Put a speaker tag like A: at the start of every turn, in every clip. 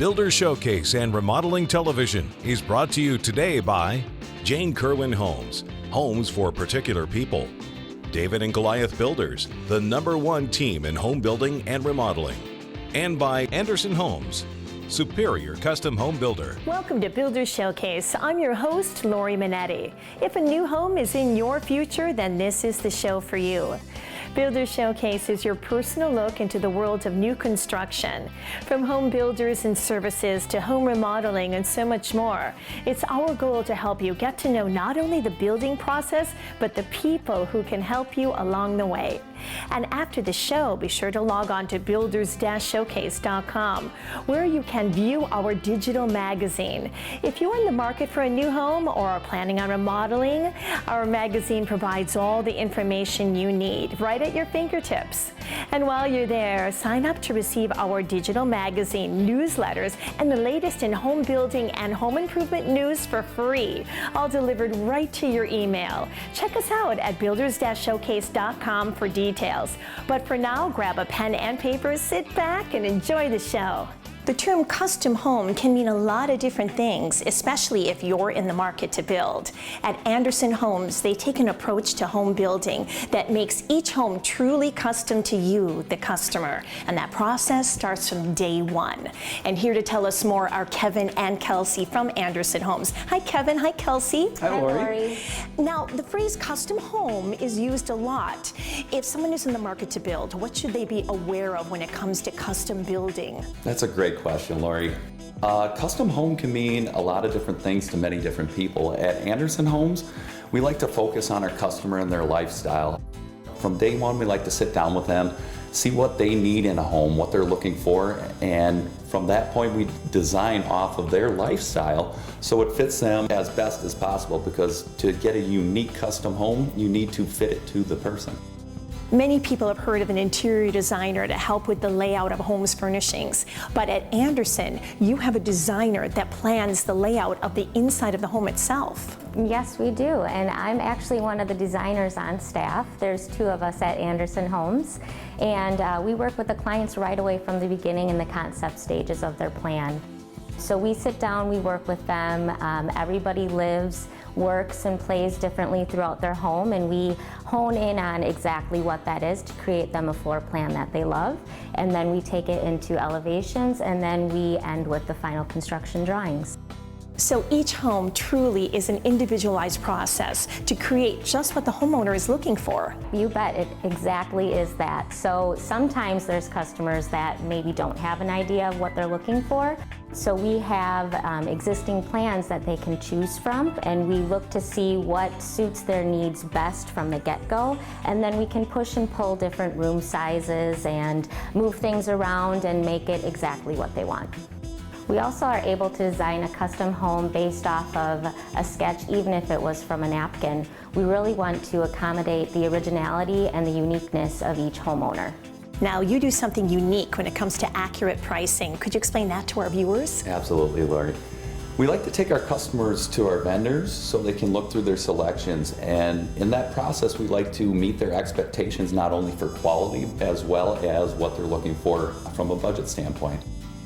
A: Builder Showcase and Remodeling Television is brought to you today by Jane Kerwin Homes, homes for particular people. David and Goliath Builders, the #1 team in home building and remodeling. And by Anderson Homes, superior custom home builder.
B: Welcome to Builder Showcase. I'm your host, Lori Minetti. If a new home is in your future, then this is the show for you. Builder Showcase is your personal look into the world of new construction. From home builders and services to home remodeling and so much more. It's our goal to help you get to know not only the building process, but the people who can help you along the way. And after the show, be sure to log on to builders-showcase.com, where you can view our digital magazine. If you're in the market for a new home or are planning on remodeling, our magazine provides all the information you need right at your fingertips. And while you're there, sign up to receive our digital magazine newsletters and the latest in home building and home improvement news for free, all delivered right to your email. Check us out at builders-showcase.com for details. But for now, grab a pen and paper, sit back, and enjoy the show. The term custom home can mean a lot of different things, especially if you're in the market to build. At Anderson Homes, they take an approach to home building that makes each home truly custom to you, the customer. And that process starts from day one. And here to tell us more are Kevin and Kelsey from Anderson Homes. Hi, Kevin. Hi, Kelsey.
C: Hi, Lori.
B: Now, the phrase custom home is used a lot. If someone is in the market to build, what should they be aware of when it comes to custom building?
C: That's a great question, Lori. Custom home can mean a lot of different things to many different people. At Anderson Homes, we like to focus on our customer and their lifestyle. From day one, we like to sit down with them, see what they need in a home, what they're looking for, and from that point, we design off of their lifestyle so it fits them as best as possible, because to get a unique custom home, you need to fit it to the person.
B: Many people have heard of an interior designer to help with the layout of homes furnishings. But at Anderson, you have a designer that plans the layout of the inside of the home itself.
D: Yes, we do. And I'm actually one of the designers on staff. There's 2 of us at Anderson Homes. And we work with the clients right away from the beginning in the concept stages of their plan. So we sit down, we work with them. Everybody lives, works, and plays differently throughout their home, and we hone in on exactly what that is to create them a floor plan that they love. And then we take it into elevations, and then we end with the final construction drawings.
B: So each home truly is an individualized process to create just what the homeowner is looking for.
D: You bet, it exactly is that. So sometimes there's customers that maybe don't have an idea of what they're looking for. So we have existing plans that they can choose from, and we look to see what suits their needs best from the get-go, and then we can push and pull different room sizes and move things around and make it exactly what they want. We also are able to design a custom home based off of a sketch, even if it was from a napkin. We really want to accommodate the originality and the uniqueness of each homeowner.
B: Now, you do something unique when it comes to accurate pricing. Could you explain that to our viewers?
C: Absolutely, Lori. We like to take our customers to our vendors so they can look through their selections, and in that process we like to meet their expectations not only for quality as well as what they're looking for from a budget standpoint.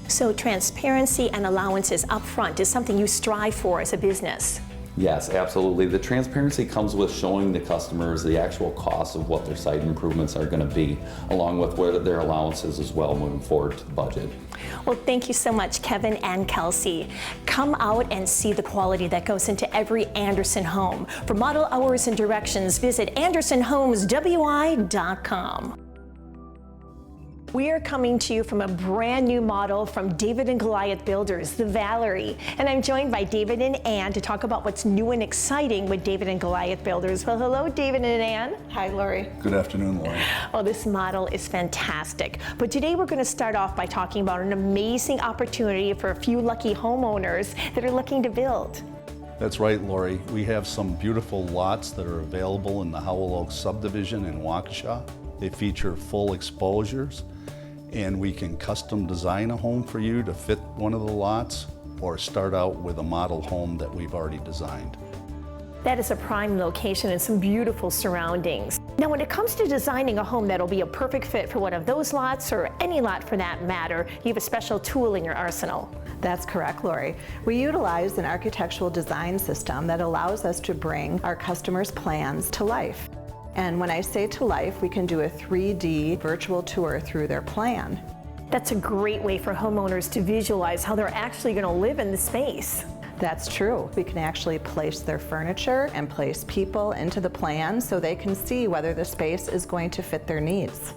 B: So transparency and allowances up front is something you strive for as a business.
C: Yes, absolutely. The transparency comes with showing the customers the actual cost of what their site improvements are going to be, along with what their allowances as well moving forward to the budget.
B: Well, thank you so much, Kevin and Kelsey. Come out and see the quality that goes into every Anderson home. For model hours and directions, visit AndersonHomesWI.com. We are coming to you from a brand new model from David and Goliath Builders, the Valerie. And I'm joined by David and Ann to talk about what's new and exciting with David and Goliath Builders. Well, hello, David and Ann.
E: Hi, Lori.
F: Good afternoon, Lori.
B: Oh, this model is fantastic. But today we're going to start off by talking about an amazing opportunity for a few lucky homeowners that are looking to build.
F: That's right, Lori. We have some beautiful lots that are available in the Howell Oaks subdivision in Waukesha. They feature full exposures, and we can custom design a home for you to fit one of the lots or start out with a model home that we've already designed.
B: That is a prime location and some beautiful surroundings. Now, when it comes to designing a home that'll be a perfect fit for one of those lots, or any lot for that matter, you have a special tool in your arsenal.
E: That's correct, Lori. We utilize an architectural design system that allows us to bring our customers' plans to life. And when I say to life, we can do a 3D virtual tour through their plan.
B: That's a great way for homeowners to visualize how they're actually going to live in the space.
E: That's true. We can actually place their furniture and place people into the plan so they can see whether the space is going to fit their needs.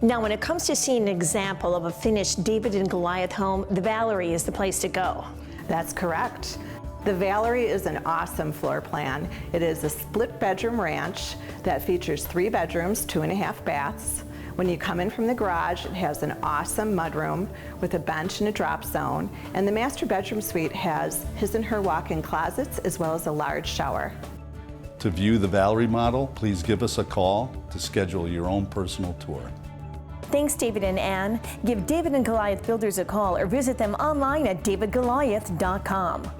B: Now, when it comes to seeing an example of a finished David and Goliath home, the Valerie is the place to go.
E: That's correct. The Valerie is an awesome floor plan. It is a split bedroom ranch that features 3 bedrooms, 2.5 baths. When you come in from the garage, it has an awesome mudroom with a bench and a drop zone, and the master bedroom suite has his and her walk-in closets as well as a large shower.
F: To view the Valerie model, please give us a call to schedule your own personal tour.
B: Thanks, David and Ann. Give David and Goliath Builders a call or visit them online at davidgoliath.com.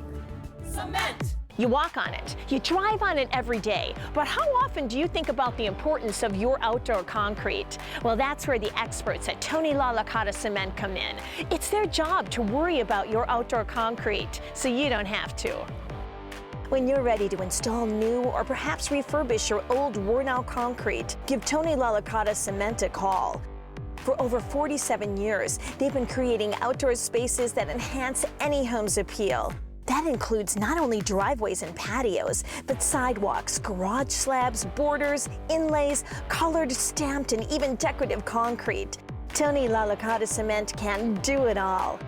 G: Cement!
B: You walk on it, you drive on it every day, but how often do you think about the importance of your outdoor concrete? Well, that's where the experts at Tony La Licata Cement come in. It's their job to worry about your outdoor concrete, so you don't have to. When you're ready to install new or perhaps refurbish your old worn-out concrete, give Tony La Licata Cement a call. For over 47 years, they've been creating outdoor spaces that enhance any home's appeal. That includes not only driveways and patios, but sidewalks, garage slabs, borders, inlays, colored, stamped, and even decorative concrete. Tony La Licata Cement can do it all.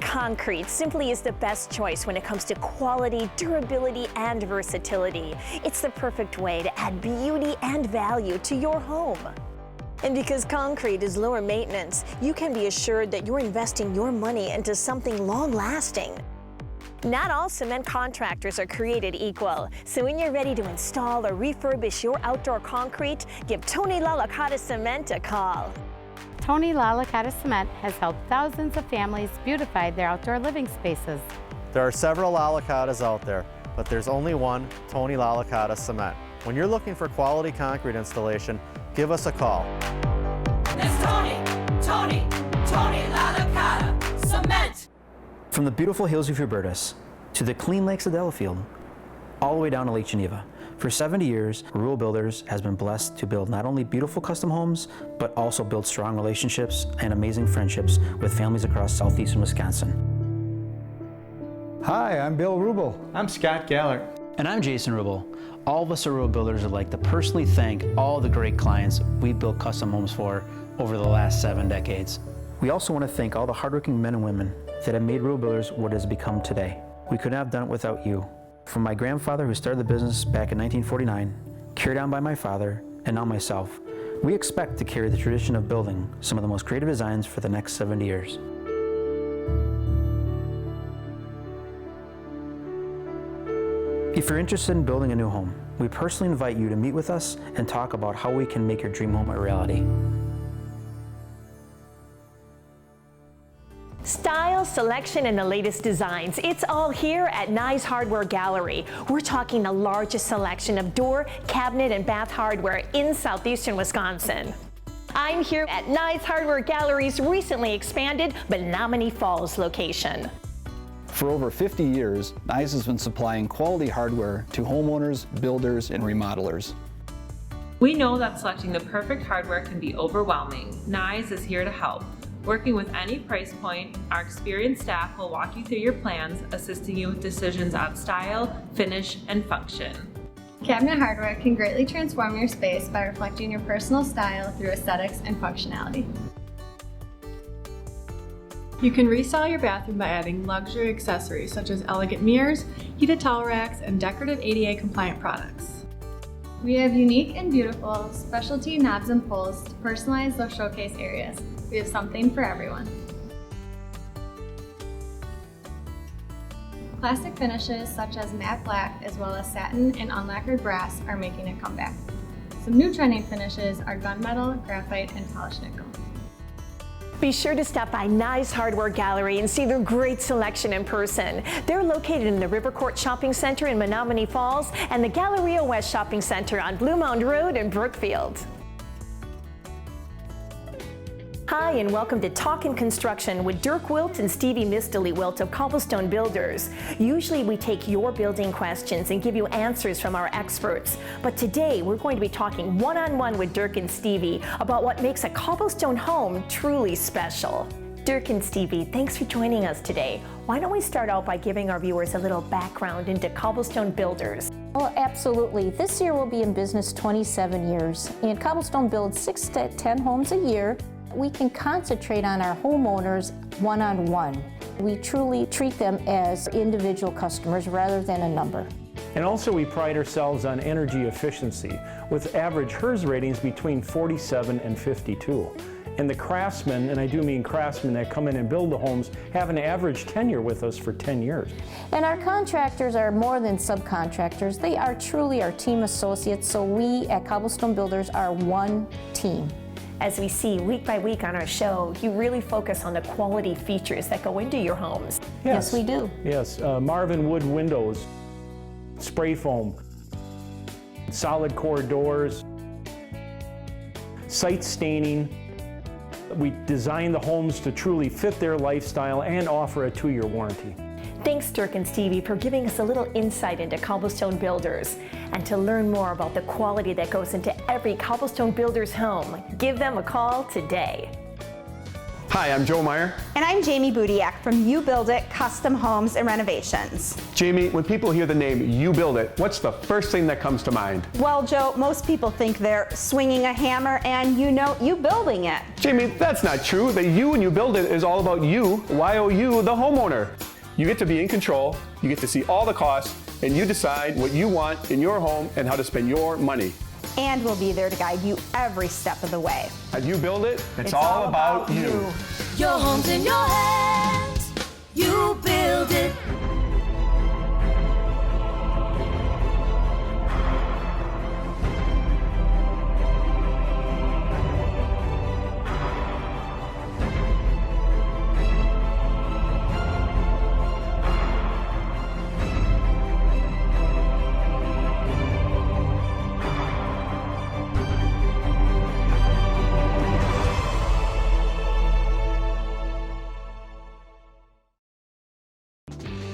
B: Concrete simply is the best choice when it comes to quality, durability, and versatility. It's the perfect way to add beauty and value to your home. And because concrete is lower maintenance, you can be assured that you're investing your money into something long-lasting. Not all cement contractors are created equal, so when you're ready to install or refurbish your outdoor concrete, give Tony La Licata Cement a call.
H: Tony La Licata Cement has helped thousands of families beautify their outdoor living spaces.
I: There are several La Licatas out there, but there's only one Tony La Licata Cement. When you're looking for quality concrete installation, give us a call.
G: It's Tony La Licata Cement!
J: From the beautiful hills of Hubertus to the clean lakes of Delafield, all the way down to Lake Geneva. For 70 years, Rural Builders has been blessed to build not only beautiful custom homes, but also build strong relationships and amazing friendships with families across southeastern Wisconsin.
K: Hi, I'm Bill Rubel.
L: I'm Scott Gallert.
J: And I'm Jason Rubel. All of us at Rural Builders would like to personally thank all the great clients we built custom homes for over the last 7 decades. We also want to thank all the hardworking men and women that have made Rural Builders what it has become today. We couldn't have done it without you. From my grandfather who started the business back in 1949, carried on by my father, and now myself, we expect to carry the tradition of building some of the most creative designs for the next 70 years. If you're interested in building a new home, we personally invite you to meet with us and talk about how we can make your dream home a reality.
B: Style, selection, and the latest designs. It's all here at Nye's Hardware Gallery. We're talking the largest selection of door, cabinet, and bath hardware in southeastern Wisconsin. I'm here at Nye's Hardware Gallery's recently expanded Menominee Falls location.
K: For over 50 years, Nye's has been supplying quality hardware to homeowners, builders, and remodelers.
M: We know that selecting the perfect hardware can be overwhelming. Nye's is here to help. Working with any price point, our experienced staff will walk you through your plans, assisting you with decisions on style, finish, and function.
N: Cabinet hardware can greatly transform your space by reflecting your personal style through aesthetics and functionality.
O: You can restyle your bathroom by adding luxury accessories such as elegant mirrors, heated towel racks, and decorative ADA compliant products.
N: We have unique and beautiful specialty knobs and pulls to personalize those showcase areas. We have something for everyone. Classic finishes such as matte black as well as satin and unlacquered brass are making a comeback. Some new trending finishes are gunmetal, graphite, and polished nickel.
B: Be sure to stop by Nye's Hardware Gallery and see their great selection in person. They're located in the River Court Shopping Center in Menominee Falls and the Galleria West Shopping Center on Blue Mound Road in Brookfield. Hi, and welcome to Talkin' Construction with Dirk Wilt and Stevie Mistily Wilt of Cobblestone Builders. Usually we take your building questions and give you answers from our experts. But today we're going to be talking one-on-one with Dirk and Stevie about what makes a cobblestone home truly special. Dirk and Stevie, thanks for joining us today. Why don't we start out by giving our viewers a little background into Cobblestone Builders?
L: Well, absolutely. This year we'll be in business 27 years, and Cobblestone builds 6 to 10 homes a year. We can concentrate on our homeowners one-on-one. We truly treat them as individual customers rather than a number.
P: And also we pride ourselves on energy efficiency, with average HERS ratings between 47 and 52. And the craftsmen, and I do mean craftsmen that come in and build the homes, have an average tenure with us for 10 years.
L: And our contractors are more than subcontractors. They are truly our team associates, so we at Cobblestone Builders are one team.
B: As we see week by week on our show, you really focus on the quality features that go into your homes.
L: Yes, we do.
P: Yes, Marvin wood windows, spray foam, solid core doors, site staining. We design the homes to truly fit their lifestyle and offer a 2-year warranty.
B: Thanks, Dirk and Stevie, for giving us a little insight into Cobblestone Builders. And to learn more about the quality that goes into every Cobblestone Builders home, give them a call today.
Q: Hi, I'm Joe Meyer.
R: And I'm Jamie Budiak from You Build It Custom Homes and Renovations.
Q: Jamie, when people hear the name You Build It, what's the first thing that comes to mind?
R: Well, Joe, most people think they're swinging a hammer and you building it.
Q: Jamie, that's not true. The You and You Build It is all about you, Y-O-U, the homeowner. You get to be in control, you get to see all the costs, and you decide what you want in your home and how to spend your money.
R: And we'll be there to guide you every step of the way.
Q: At You Build It, it's all about you.
G: Your home's in your hands. You build it.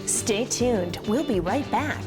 B: Stay tuned. We'll be right back.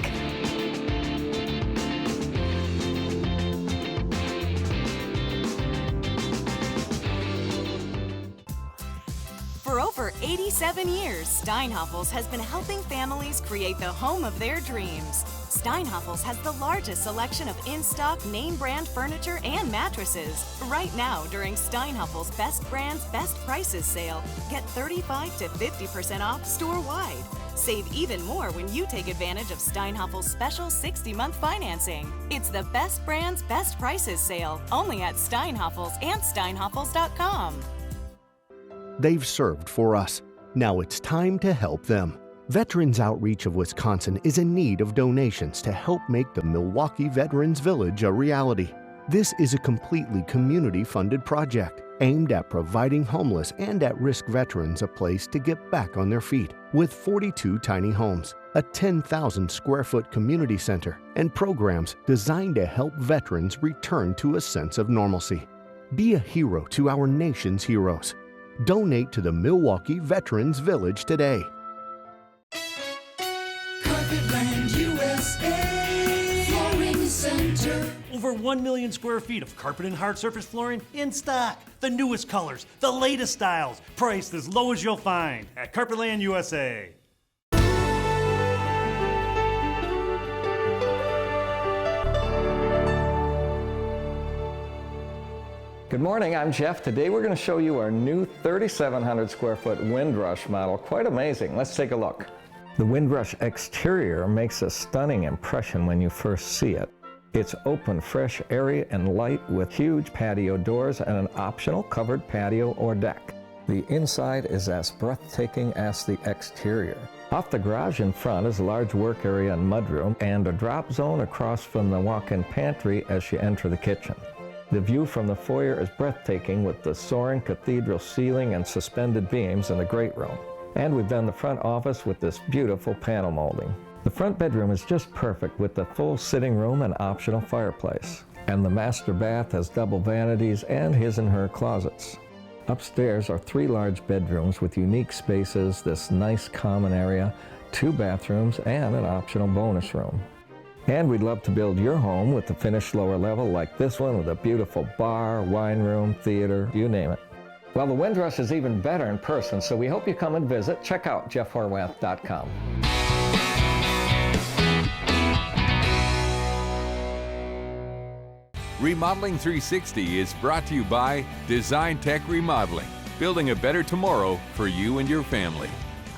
S: For over 87 years, Steinhoffels has been helping families create the home of their dreams. Steinhoffels has the largest selection of in-stock name brand furniture and mattresses. Right now, during Steinhoffels' Best Brands, Best Prices sale, get 35 to 50% off store-wide. Save even more when you take advantage of Steinhoffels' special 60-month financing. It's the Best Brands, Best Prices sale, only at Steinhoffels and steinhoffels.com.
T: They've served for us. Now it's time to help them. Veterans Outreach of Wisconsin is in need of donations to help make the Milwaukee Veterans Village a reality. This is a completely community-funded project aimed at providing homeless and at-risk veterans a place to get back on their feet with 42 tiny homes, a 10,000 square foot community center, and programs designed to help veterans return to a sense of normalcy. Be a hero to our nation's heroes. Donate to the Milwaukee Veterans Village today.
G: Carpetland USA Flooring Center.
U: Over 1 million square feet of carpet and hard surface flooring in stock. The newest colors, the latest styles, priced as low as you'll find at Carpetland USA.
V: Good morning, I'm Jeff. Today we're going to show you our new 3,700 square foot Windrush model. Quite amazing. Let's take a look. The Windrush exterior makes a stunning impression when you first see it. It's open, fresh, airy, and light with huge patio doors and an optional covered patio or deck. The inside is as breathtaking as the exterior. Off the garage in front is a large work area and mudroom and a drop zone across from the walk-in pantry as you enter the kitchen. The view from the foyer is breathtaking with the soaring cathedral ceiling and suspended beams in the great room. And we've done the front office with this beautiful panel molding. The front bedroom is just perfect with the full sitting room and optional fireplace. And the master bath has double vanities and his and her closets. Upstairs are 3 large bedrooms with unique spaces, this nice common area, 2 bathrooms, and an optional bonus room. And we'd love to build your home with the finished lower level like this one with a beautiful bar, wine room, theater, you name it. Well, the Windrush is even better in person, so we hope you come and visit. Check out jeffhorwath.com.
A: Remodeling 360 is brought to you by Design Tech Remodeling, building a better tomorrow for you and your family.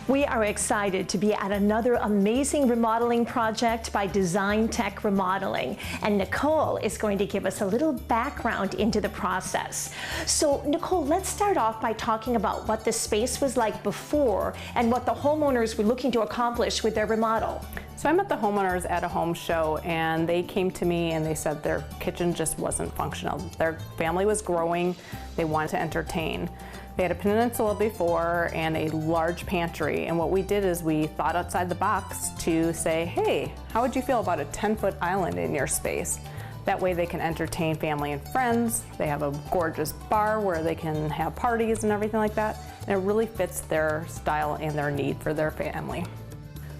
B: We are excited to be at another amazing remodeling project by Design Tech Remodeling, and Nicole is going to give us a little background into the process. So Nicole, let's start off by talking about what the space was like before and what the homeowners were looking to accomplish with their remodel.
D: So I met the homeowners at a home show, and they came to me and they said their kitchen just wasn't functional. Their family was growing, they wanted to entertain. They had a peninsula before and a large pantry, and what we did is we thought outside the box to say, hey, how would you feel about a 10-foot island in your space? That way they can entertain family and friends. They have a gorgeous bar where they can have parties and everything like that, and it really fits their style and their need for their family.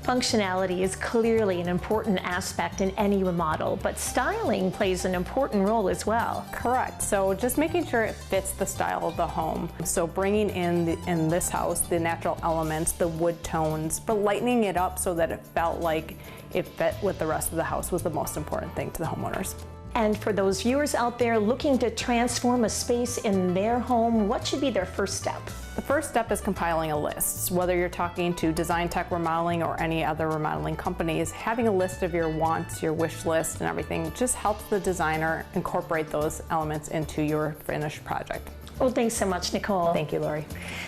B: Functionality is clearly an important aspect in any remodel, but styling plays an important role as well.
D: Correct. So just making sure it fits the style of the home. So bringing in this house the natural elements, the wood tones, but lightening it up so that it felt like it fit with the rest of the house was the most important thing to the homeowners.
B: And for those viewers out there looking to transform a space in their home, what should be their first step?
D: The first step is compiling a list. Whether you're talking to Design Tech Remodeling or any other remodeling companies, having a list of your wants, your wish list and everything just helps the designer incorporate those elements into your finished project.
B: Well, thanks so much, Nicole.
D: Thank you, Lori.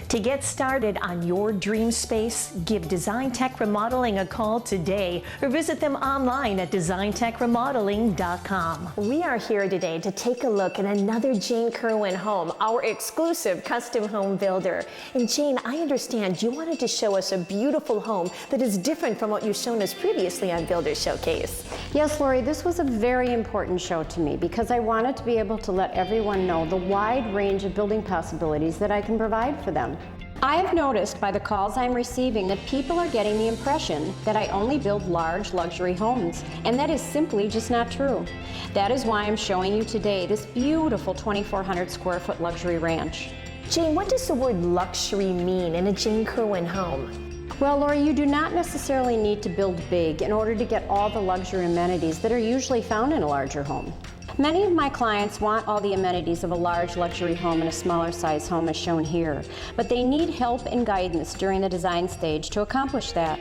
B: To get started on your dream space, give Design Tech Remodeling a call today or visit them online at designtechremodeling.com. We are here today to take a look at another Jane Kerwin home, our exclusive custom home builder. And Jane, I understand you wanted to show us a beautiful home that is different from what you've shown us previously on Builder Showcase.
W: Yes, Lori, this was a very important show to me because I wanted to be able to let everyone know the wide range of building possibilities that I can provide for them. I have noticed by the calls I'm receiving that people are getting the impression that I only build large luxury homes, and that is simply just not true. That is why I'm showing you today this beautiful 2,400 square foot luxury ranch.
B: Jane, what does the word luxury mean in a Jane Kerwin home?
W: Well, Lori, you do not necessarily need to build big in order to get all the luxury amenities that are usually found in a larger home. Many of my clients want all the amenities of a large luxury home and a smaller size home as shown here, but they need help and guidance during the design stage to accomplish that.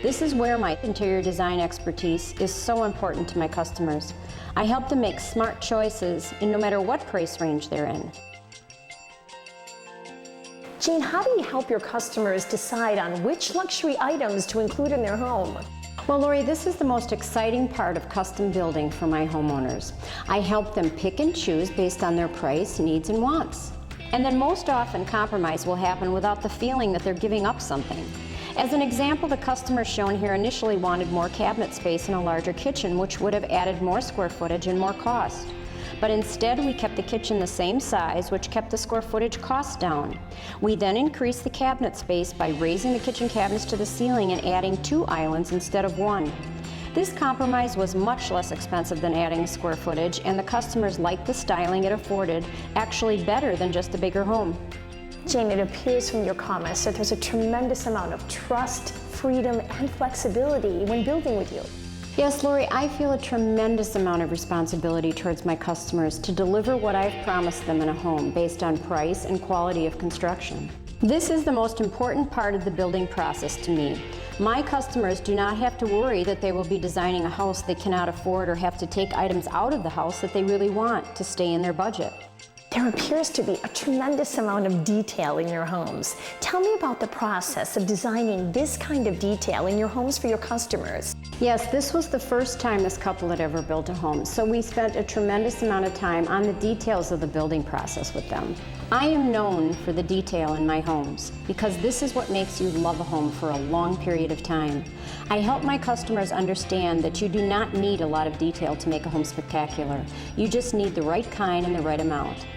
W: This is where my interior design expertise is so important to my customers. I help them make smart choices in no matter what price range they're in.
B: Jane, how do you help your customers decide on which luxury items to include in their home?
W: Well, Lori, this is the most exciting part of custom building for my homeowners. I help them pick and choose based on their price, needs, and wants. And then most often compromise will happen without the feeling that they're giving up something. As an example, the customer shown here initially wanted more cabinet space and a larger kitchen, which would have added more square footage and more cost. But instead, we kept the kitchen the same size, which kept the square footage cost down. We then increased the cabinet space by raising the kitchen cabinets to the ceiling and adding 2 islands instead of 1. This compromise was much less expensive than adding square footage, and the customers liked the styling it afforded, actually better than just a bigger home.
B: Jane, it appears from your comments that there's a tremendous amount of trust, freedom, and flexibility when building with you.
W: Yes, Lori, I feel a tremendous amount of responsibility towards my customers to deliver what I've promised them in a home based on price and quality of construction. This is the most important part of the building process to me. My customers do not have to worry that they will be designing a house they cannot afford or have to take items out of the house that they really want to stay in their budget.
B: There appears to be a tremendous amount of detail in your homes. Tell me about the process of designing this kind of detail in your homes for your customers.
W: Yes, this was the first time this couple had ever built a home, so we spent a tremendous amount of time on the details of the building process with them. I am known for the detail in my homes because this is what makes you love a home for a long period of time. I help my customers understand that you do not need a lot of detail to make a home spectacular. You just need the right kind and the right amount.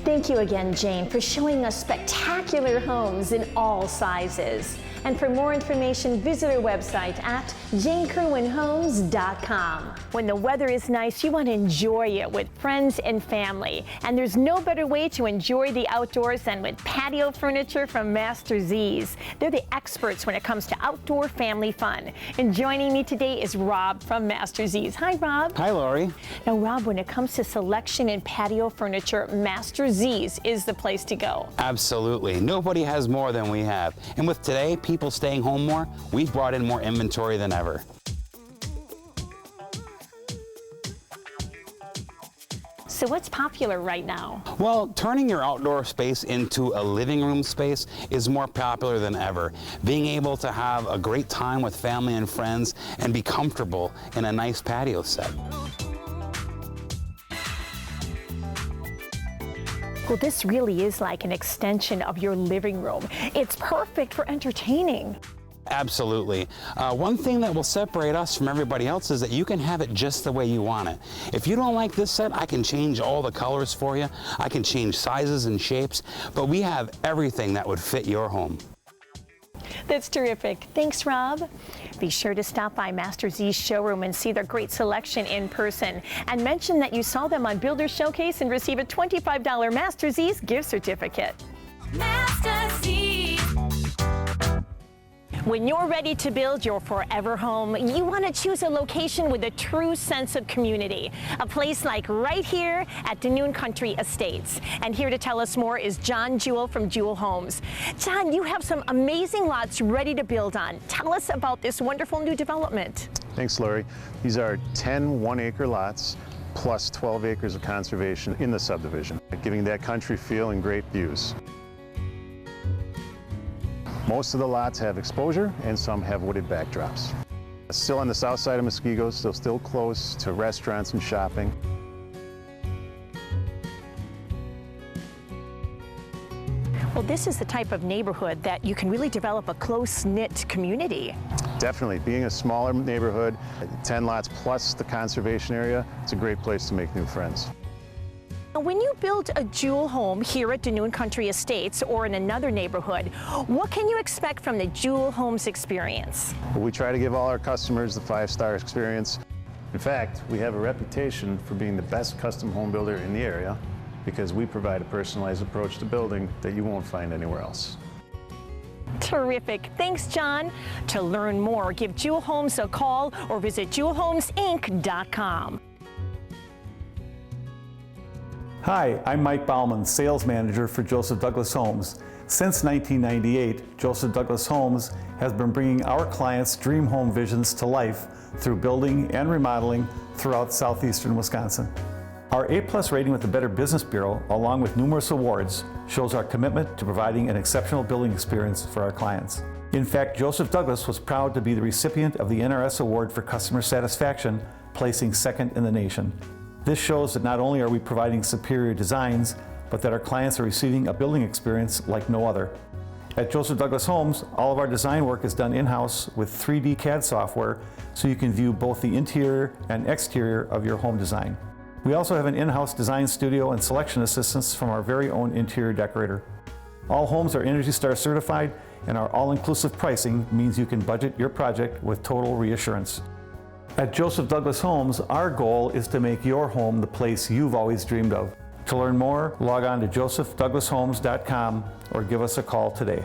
B: Thank you again, Jane, for showing us spectacular homes in all sizes. And for more information, visit our website at janekerwinhomes.com. When the weather is nice, you want to enjoy it with friends and family. And there's no better way to enjoy the outdoors than with patio furniture from Master Z's. They're the experts when it comes to outdoor family fun. And joining me today is Rob from Master Z's. Hi, Rob.
C: Hi, Lori.
B: Now, Rob, when it comes to selection in patio furniture, Master Z's is the place to go.
C: Absolutely. Nobody has more than we have. And with today, people staying home more, we've brought in more inventory than ever.
B: So what's popular right now?
C: Well, turning your outdoor space into a living room space is more popular than ever. Being able to have a great time with family and friends and be comfortable in a nice patio set.
B: Well, this really is like an extension of your living room. It's perfect for entertaining.
C: Absolutely. One thing that will separate us from everybody else is that you can have it just the way you want it. If you don't like this set, I can change all the colors for you. I can change sizes and shapes, but we have everything that would fit your home.
B: That's terrific. Thanks, Rob. Be sure to stop by Master Z's showroom and see their great selection in person. And mention that you saw them on Builder Showcase and receive a $25 Master Z's gift certificate.
G: Master Z.
B: When you're ready to build your forever home, you want to choose a location with a true sense of community. A place like right here at Dunoon Country Estates. And here to tell us more is John Jewell from Jewell Homes. John, you have some amazing lots ready to build on. Tell us about this wonderful new development.
E: Thanks, Lori. These are 10 one-acre lots plus 12 acres of conservation in the subdivision, giving that country feel and great views. Most of the lots have exposure and some have wooded backdrops. Still on the south side of Muskego, so still close to restaurants and shopping.
B: Well, this is the type of neighborhood that you can really develop a close-knit community.
E: Definitely. Being a smaller neighborhood, 10 lots plus the conservation area, it's a great place to make new friends.
B: When you build a Jewell home here at Dunoon Country Estates or in another neighborhood, what can you expect from the Jewell Homes experience?
E: We try to give all our customers the 5-star experience. In fact, we have a reputation for being the best custom home builder in the area because we provide a personalized approach to building that you won't find anywhere else.
B: Terrific. Thanks, John. To learn more, give Jewell Homes a call or visit jewelhomesinc.com.
F: Hi, I'm Mike Bauman, Sales Manager for Joseph Douglas Homes. Since 1998, Joseph Douglas Homes has been bringing our clients' dream home visions to life through building and remodeling throughout southeastern Wisconsin. Our A+ rating with the Better Business Bureau, along with numerous awards, shows our commitment to providing an exceptional building experience for our clients. In fact, Joseph Douglas was proud to be the recipient of the NRS Award for Customer Satisfaction, placing second in the nation. This shows that not only are we providing superior designs, but that our clients are receiving a building experience like no other. At Joseph Douglas Homes, all of our design work is done in-house with 3D CAD software, so you can view both the interior and exterior of your home design. We also have an in-house design studio and selection assistance from our very own interior decorator. All homes are ENERGY STAR certified, and our all-inclusive pricing means you can budget your project with total reassurance. At Joseph Douglas Homes, our goal is to make your home the place you've always dreamed of. To learn more, log on to josephdouglashomes.com or give us a call today.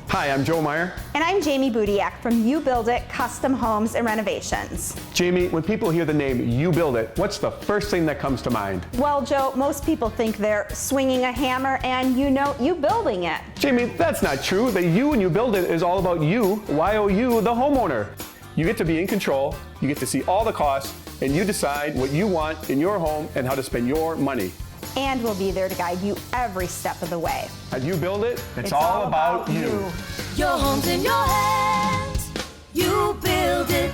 Q: Hi, I'm Joe Meyer.
R: And I'm Jamie Budiak from You Build It Custom Homes and Renovations.
Q: Jamie, when people hear the name You Build It, what's the first thing that comes to mind?
R: Well, Joe, most people think they're swinging a hammer and you building it.
Q: Jamie, that's not true. The You and You Build It is all about you, Y-O-U, the homeowner. You get to be in control, you get to see all the costs, and you decide what you want in your home and how to spend your money.
R: And we'll be there to guide you every step of the way.
Q: At You Build It, it's all about you.
G: Your home's in your hands. You build it.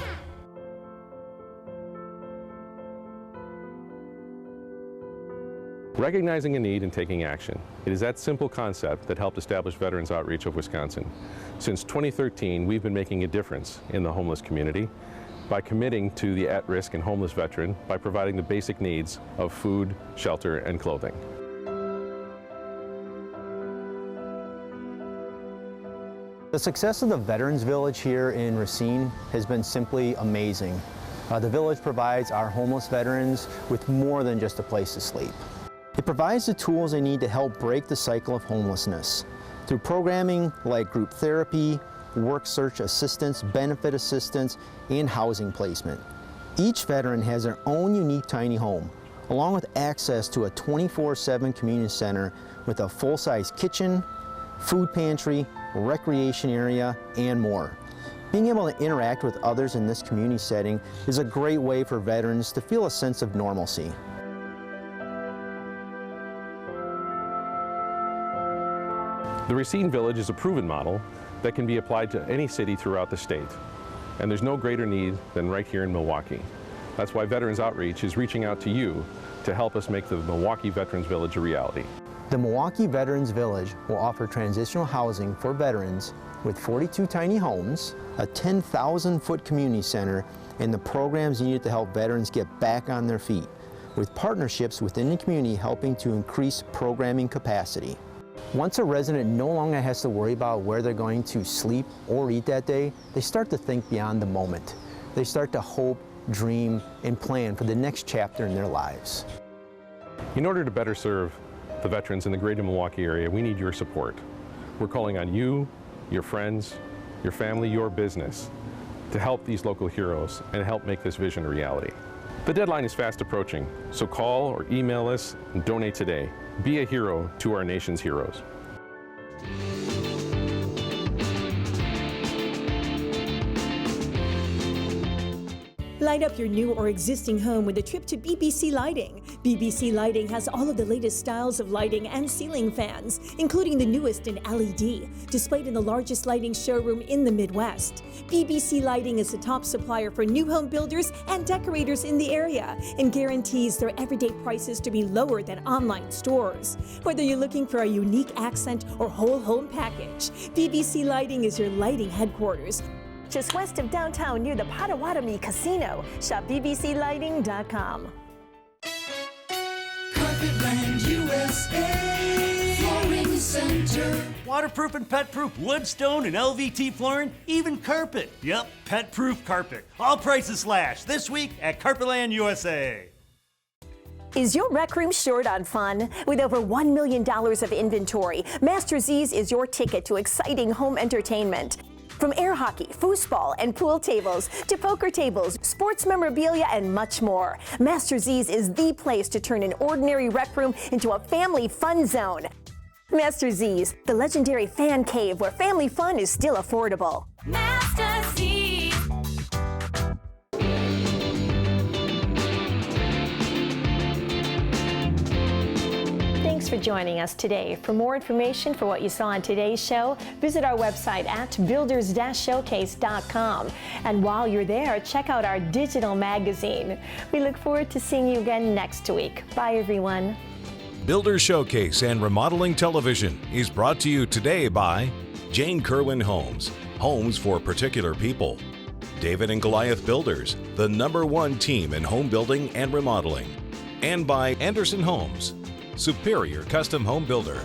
H: Recognizing a need and taking action. It is that simple concept that helped establish Veterans Outreach of Wisconsin. Since 2013, we've been making a difference in the homeless community by committing to the at-risk and homeless veteran by providing the basic needs of food, shelter, and clothing.
I: The success of the Veterans Village here in Racine has been simply amazing. The village provides our homeless veterans with more than just a place to sleep. It provides the tools they need to help break the cycle of homelessness through programming like group therapy, work search assistance, benefit assistance, and housing placement. Each veteran has their own unique tiny home, along with access to a 24/7 community center with a full-size kitchen, food pantry, recreation area, and more. Being able to interact with others in this community setting is a great way for veterans to feel a sense of normalcy.
H: The Racine Village is a proven model that can be applied to any city throughout the state. And there's no greater need than right here in Milwaukee. That's why Veterans Outreach is reaching out to you to help us make the Milwaukee Veterans Village a reality.
I: The Milwaukee Veterans Village will offer transitional housing for veterans with 42 tiny homes, a 10,000-foot community center, and the programs needed to help veterans get back on their feet, with partnerships within the community helping to increase programming capacity. Once a resident no longer has to worry about where they're going to sleep or eat that day, they start to think beyond the moment. They start to hope, dream, and plan for the next chapter in their lives.
H: In order to better serve the veterans in the greater Milwaukee area, we need your support. We're calling on you, your friends, your family, your business to help these local heroes and help make this vision a reality. The deadline is fast approaching, so call or email us and donate today. Be a hero to our nation's heroes.
J: Light up your new or existing home with a trip to BBC Lighting. BBC Lighting has all of the latest styles of lighting and ceiling fans, including the newest in LED, displayed in the largest lighting showroom in the Midwest. BBC Lighting is the top supplier for new home builders and decorators in the area and guarantees their everyday prices to be lower than online stores. Whether you're looking for a unique accent or whole home package, BBC Lighting is your lighting headquarters. Just west of downtown near the Potawatomi Casino. Shop bbclighting.com.
G: Carpetland USA Flooring Center.
U: Waterproof and pet-proof wood, stone, and LVT flooring, even carpet. Yep, pet-proof carpet. All prices slashed this week at Carpetland USA.
B: Is your rec room short on fun? With over $1 million of inventory, Master Z's is your ticket to exciting home entertainment. From air hockey, foosball, and pool tables to poker tables, sports memorabilia, and much more, Master Z's is the place to turn an ordinary rec room into a family fun zone. Master Z's, the legendary fan cave where family fun is still affordable.
G: Master Z's.
B: Thanks for joining us today. For more information for what you saw on today's show, visit our website at builders-showcase.com. And while you're there, check out our digital magazine. We look forward to seeing you again next week. Bye, everyone.
X: Builders Showcase and Remodeling Television is brought to you today by Jane Kerwin Homes, homes for particular people. David and Goliath Builders, the #1 team in home building and remodeling. And by Anderson Homes, superior custom home builder.